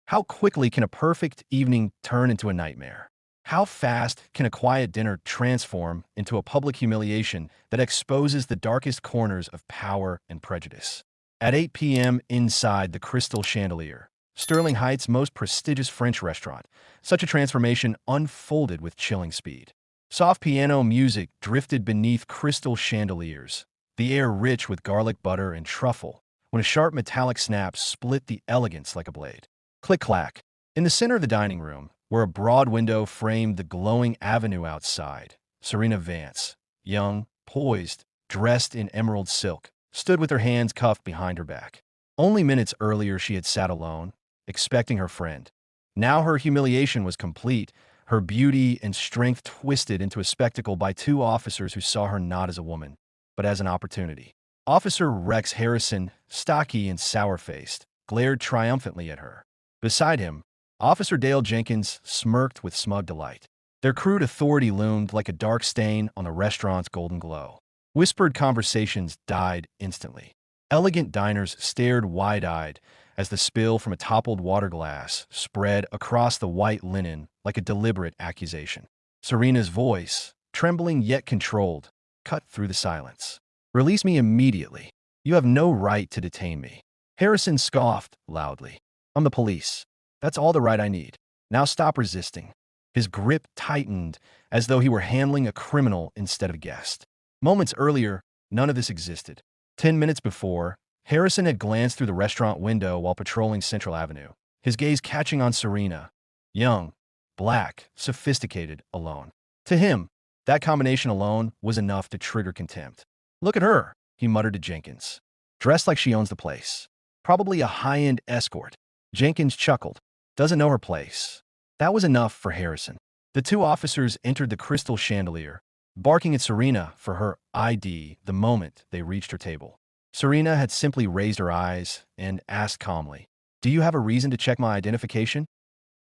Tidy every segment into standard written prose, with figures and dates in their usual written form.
How quickly can a perfect evening turn into a nightmare? How fast can a quiet dinner transform into a public humiliation that exposes the darkest corners of power and prejudice? At 8 p.m. inside the Crystal Chandelier, Sterling Heights' most prestigious French restaurant, such a transformation unfolded with chilling speed. Soft piano music drifted beneath crystal chandeliers, the air rich with garlic butter and truffle, when a sharp metallic snap split the elegance like a blade. Click-clack. In the center of the dining room, where a broad window framed the glowing avenue outside, Serena Vance, young, poised, dressed in emerald silk, stood with her hands cuffed behind her back. Only minutes earlier she had sat alone, expecting her friend. Now her humiliation was complete, her beauty and strength twisted into a spectacle by two officers who saw her not as a woman, but as an opportunity. Officer Rex Harrison, stocky and sour-faced, glared triumphantly at her. Beside him, Officer Dale Jenkins smirked with smug delight. Their crude authority loomed like a dark stain on the restaurant's golden glow. Whispered conversations died instantly. Elegant diners stared wide-eyed as the spill from a toppled water glass spread across the white linen like a deliberate accusation. Serena's voice, trembling yet controlled, cut through the silence. "Release me immediately. You have no right to detain me." Harrison scoffed loudly. "I'm the police. That's all the right I need. Now stop resisting." His grip tightened as though he were handling a criminal instead of a guest. Moments earlier, none of this existed. 10 minutes before, Harrison had glanced through the restaurant window while patrolling Central Avenue, his gaze catching on Serena, young, black, sophisticated, alone. To him, that combination alone was enough to trigger contempt. "Look at her," he muttered to Jenkins. "Dressed like she owns the place. Probably a high-end escort." Jenkins chuckled. "Doesn't know her place." That was enough for Harrison. The two officers entered the crystal chandelier, barking at Serena for her ID the moment they reached her table. Serena had simply raised her eyes and asked calmly, "Do you have a reason to check my identification?"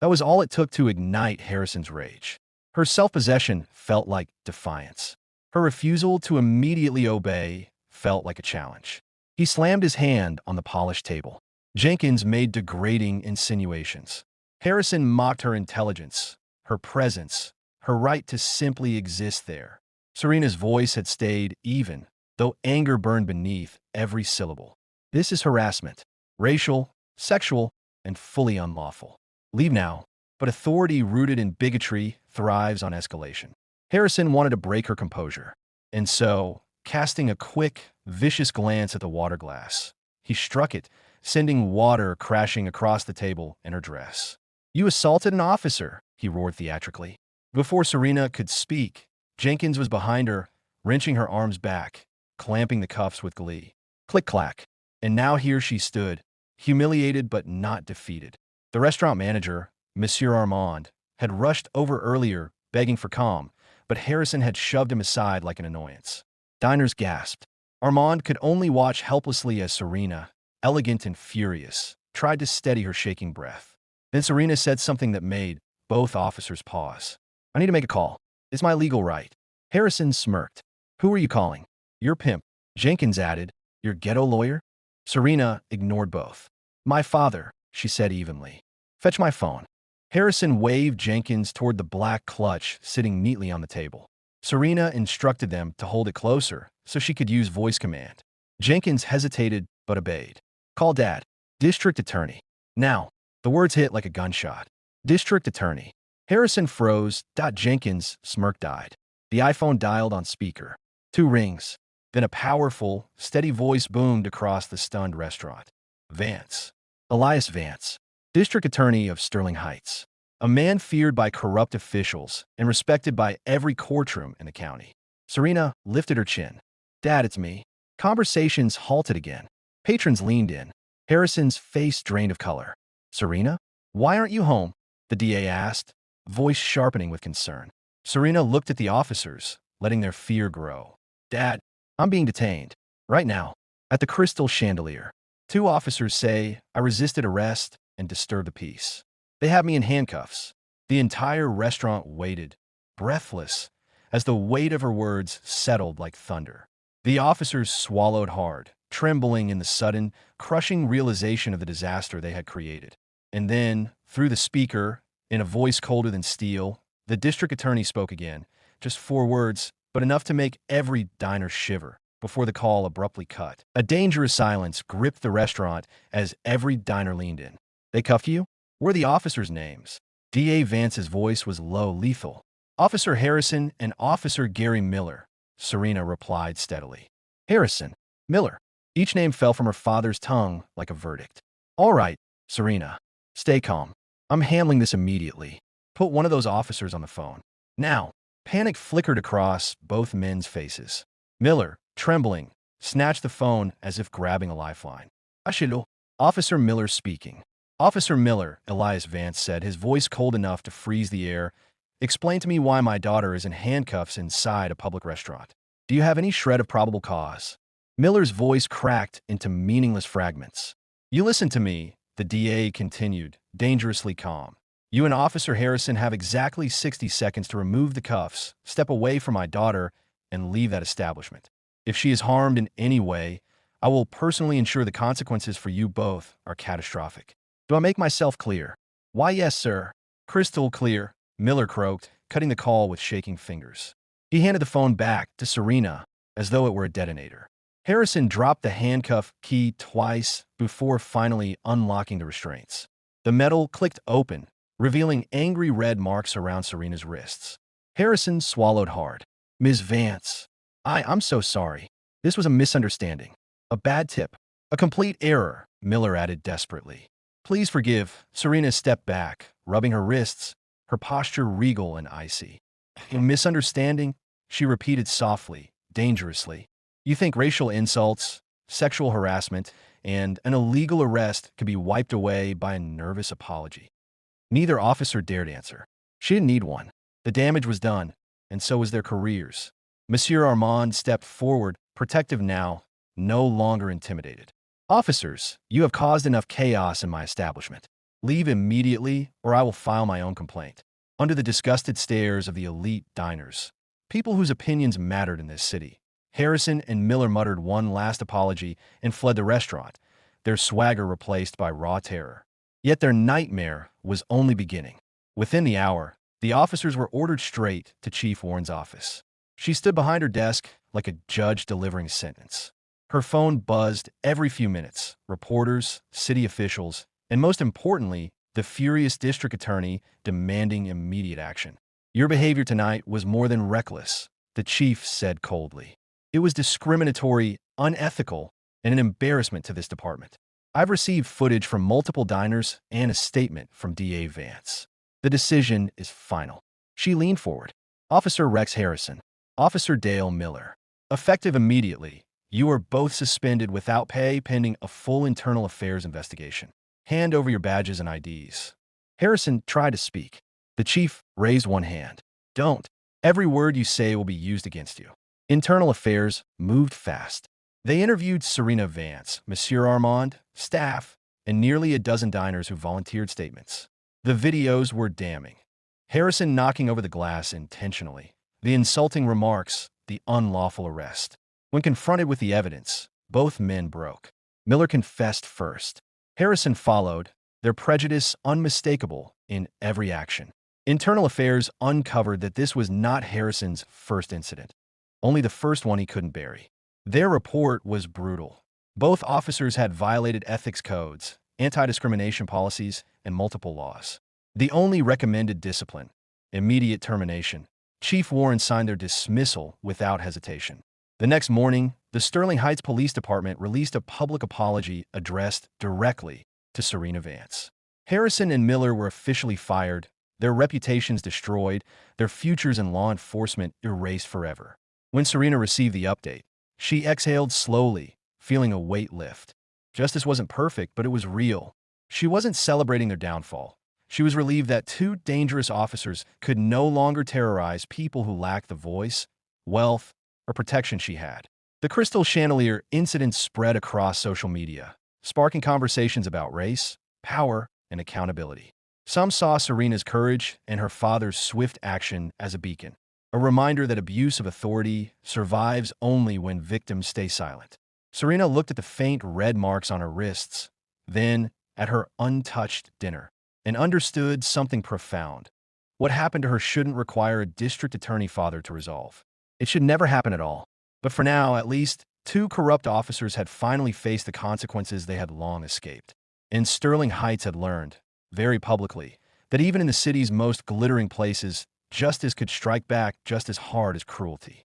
That was all it took to ignite Harrison's rage. Her self-possession felt like defiance. Her refusal to immediately obey felt like a challenge. He slammed his hand on the polished table. Jenkins made degrading insinuations. Harrison mocked her intelligence, her presence, her right to simply exist there. Serena's voice had stayed even, though anger burned beneath every syllable. "This is harassment. Racial, sexual, and fully unlawful. Leave now." But authority rooted in bigotry thrives on escalation. Harrison wanted to break her composure. And so, casting a quick, vicious glance at the water glass, he struck it, sending water crashing across the table and her dress. "You assaulted an officer," he roared theatrically. Before Serena could speak, Jenkins was behind her, wrenching her arms back, clamping the cuffs with glee. Click-clack. And now here she stood, humiliated but not defeated. The restaurant manager, Monsieur Armand, had rushed over earlier, begging for calm, but Harrison had shoved him aside like an annoyance. Diners gasped. Armand could only watch helplessly as Serena, elegant and furious, tried to steady her shaking breath. Then Serena said something that made both officers pause. "I need to make a call. It's my legal right." Harrison smirked. "Who are you calling?" "Your pimp." Jenkins added, "Your ghetto lawyer?" Serena ignored both. "My father," she said evenly. "Fetch my phone." Harrison waved Jenkins toward the black clutch sitting neatly on the table. Serena instructed them to hold it closer so she could use voice command. Jenkins hesitated but obeyed. "Call Dad. District Attorney." Now. The words hit like a gunshot. "District Attorney." Harrison froze. Jenkins' smirk died. The iPhone dialed on speaker. 2 rings. Then a powerful, steady voice boomed across the stunned restaurant. "Vance. Elias Vance. District Attorney of Sterling Heights. A man feared by corrupt officials and respected by every courtroom in the county." Serena lifted her chin. "Dad, it's me." Conversations halted again. Patrons leaned in. Harrison's face drained of color. "Serena? Why aren't you home?" the DA asked, voice sharpening with concern. Serena looked at the officers, letting their fear grow. "Dad, I'm being detained. Right now. At the Crystal Chandelier. 2 officers say I resisted arrest and disturbed the peace. They have me in handcuffs." The entire restaurant waited, breathless, as the weight of her words settled like thunder. The officers swallowed hard, trembling in the sudden, crushing realization of the disaster they had created. And then, through the speaker, in a voice colder than steel, the district attorney spoke again. Just 4 words, but enough to make every diner shiver before the call abruptly cut. A dangerous silence gripped the restaurant as every diner leaned in. They cuffed you? Were the officers' names? D.A. Vance's voice was low, lethal. Officer Harrison and Officer Gary Miller, Serena replied steadily. Harrison, Miller. Each name fell from her father's tongue like a verdict. All right, Serena. Stay calm. I'm handling this immediately. Put one of those officers on the phone. Now. Panic flickered across both men's faces. Miller, trembling, snatched the phone as if grabbing a lifeline. Ashilo. Officer Miller speaking. Officer Miller, Elias Vance said, his voice cold enough to freeze the air. Explain to me why my daughter is in handcuffs inside a public restaurant. Do you have any shred of probable cause? Miller's voice cracked into meaningless fragments. You listen to me, the DA continued, dangerously calm. You and Officer Harrison have exactly 60 seconds to remove the cuffs, step away from my daughter, and leave that establishment. If she is harmed in any way, I will personally ensure the consequences for you both are catastrophic. Do I make myself clear? Why, yes, sir. Crystal clear, Miller croaked, cutting the call with shaking fingers. He handed the phone back to Serena as though it were a detonator. Harrison dropped the handcuff key twice before finally unlocking the restraints. The metal clicked open, revealing angry red marks around Serena's wrists. Harrison swallowed hard. Ms. Vance, I'm so sorry. This was a misunderstanding. A bad tip. A complete error, Miller added desperately. Please forgive. Serena stepped back, rubbing her wrists, her posture regal and icy. A misunderstanding? She repeated softly, dangerously. You think racial insults, sexual harassment, and an illegal arrest could be wiped away by a nervous apology. Neither officer dared answer. She didn't need one. The damage was done, and so was their careers. Monsieur Armand stepped forward, protective now, no longer intimidated. Officers, you have caused enough chaos in my establishment. Leave immediately, or I will file my own complaint. Under the disgusted stares of the elite diners, people whose opinions mattered in this city, Harrison and Miller muttered one last apology and fled the restaurant, their swagger replaced by raw terror. Yet their nightmare was only beginning. Within the hour, the officers were ordered straight to Chief Warren's office. She stood behind her desk like a judge delivering sentence. Her phone buzzed every few minutes. Reporters, city officials, and most importantly, the furious district attorney demanding immediate action. Your behavior tonight was more than reckless, the chief said coldly. It was discriminatory, unethical, and an embarrassment to this department. I've received footage from multiple diners and a statement from DA Vance. The decision is final. She leaned forward. Officer Rex Harrison, Officer Dale Miller. Effective immediately, you are both suspended without pay pending a full internal affairs investigation. Hand over your badges and IDs. Harrison tried to speak. The chief raised one hand. Don't. Every word you say will be used against you. Internal affairs moved fast. They interviewed Serena Vance, Monsieur Armand, staff, and nearly a dozen diners who volunteered statements. The videos were damning. Harrison knocking over the glass intentionally, the insulting remarks, the unlawful arrest. When confronted with the evidence, both men broke. Miller confessed first. Harrison followed, their prejudice unmistakable in every action. Internal Affairs uncovered that this was not Harrison's first incident, only the first one he couldn't bury. Their report was brutal. Both officers had violated ethics codes, anti-discrimination policies, and multiple laws. The only recommended discipline, immediate termination. Chief Warren signed their dismissal without hesitation. The next morning, the Sterling Heights Police Department released a public apology addressed directly to Serena Vance. Harrison and Miller were officially fired, their reputations destroyed, their futures in law enforcement erased forever. When Serena received the update, she exhaled slowly, feeling a weight lift. Justice wasn't perfect, but it was real. She wasn't celebrating their downfall. She was relieved that two dangerous officers could no longer terrorize people who lacked the voice, wealth, or protection she had. The Crystal Chandelier incident spread across social media, sparking conversations about race, power, and accountability. Some saw Serena's courage and her father's swift action as a beacon, a reminder that abuse of authority survives only when victims stay silent. Serena looked at the faint red marks on her wrists. Then, at her untouched dinner and understood something profound. What happened to her shouldn't require a district attorney father to resolve. It should never happen at all. But for now, at least, two corrupt officers had finally faced the consequences they had long escaped. And Sterling Heights had learned, very publicly, that even in the city's most glittering places, justice could strike back just as hard as cruelty.